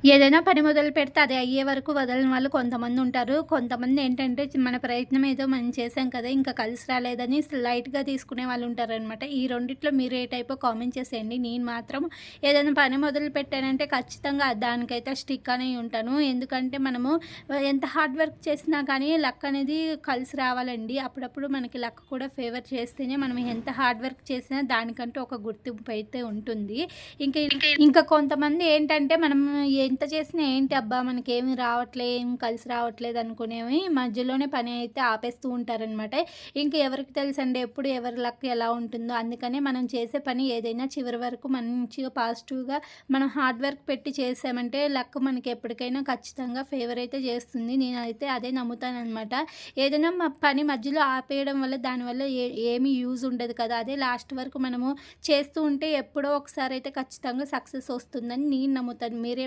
ఏదైనా పని మొదలు పెడితే అది అయ్యే వరకు వదలని వాళ్ళు కొంతమంది ఉంటారు. కొంతమంది ఏంటంటే మన ప్రయత్నం ఏదో మనం చేసాం కదా! ఇంకా కలిసి రాలేదని లైట్‌గా తీసుకునే వాళ్ళు ఉంటారనమాట. ఈ రెండిట్లో మీరు ఏ టైపో కామెంట్ చేసేయండి. నేను మాత్రం ఏదైనా పని మొదలు పెట్టానంటే ఖచ్చితంగా దానికైతే స్టిక్ అని ఉంటాను. ఎందుకంటే మనము ఎంత హార్డ్ వర్క్ చేసినా కానీ లక్ అనేది కలిసి రావాలండి. అప్పుడప్పుడు మనకి లక్ కూడా ఫేవర్ చేస్తేనే మనం ఎంత హార్డ్ వర్క్ చేసినా దానికంటూ ఒక గుర్తింపు అయితే ఉంటుంది. ఇంక ఇంకా కొంతమంది ఏంటంటే మనం ఎంత చేసినా ఏంటి అబ్బా! మనకేమి రావట్లే, ఏం కలిసి రావట్లేదు అనుకునేవి మధ్యలోనే పని అయితే ఆపేస్తూ ఉంటారనమాట. ఇంక ఎవరికి తెలుసండి ఎప్పుడు ఎవరి లక్ ఎలా ఉంటుందో. అందుకనే మనం చేసే పని ఏదైనా చివరి వరకు మంచిగా పాజిటివ్‌గా మనం హార్డ్ వర్క్ పెట్టి చేసామంటే లక్ మనకి ఎప్పటికైనా ఖచ్చితంగా ఫేవర్ అయితే చేస్తుంది. నేనైతే అదే నమ్ముతాననమాట. ఏదైనా పని మధ్యలో ఆపేయడం వల్ల దానివల్ల ఏమి యూజ్ ఉండదు కదా! అదే లాస్ట్ వరకు మనము చేస్తూ ఉంటే ఎప్పుడో ఒకసారి అయితే ఖచ్చితంగా సక్సెస్ వస్తుందని నేను నమ్ముతాను. మీరేం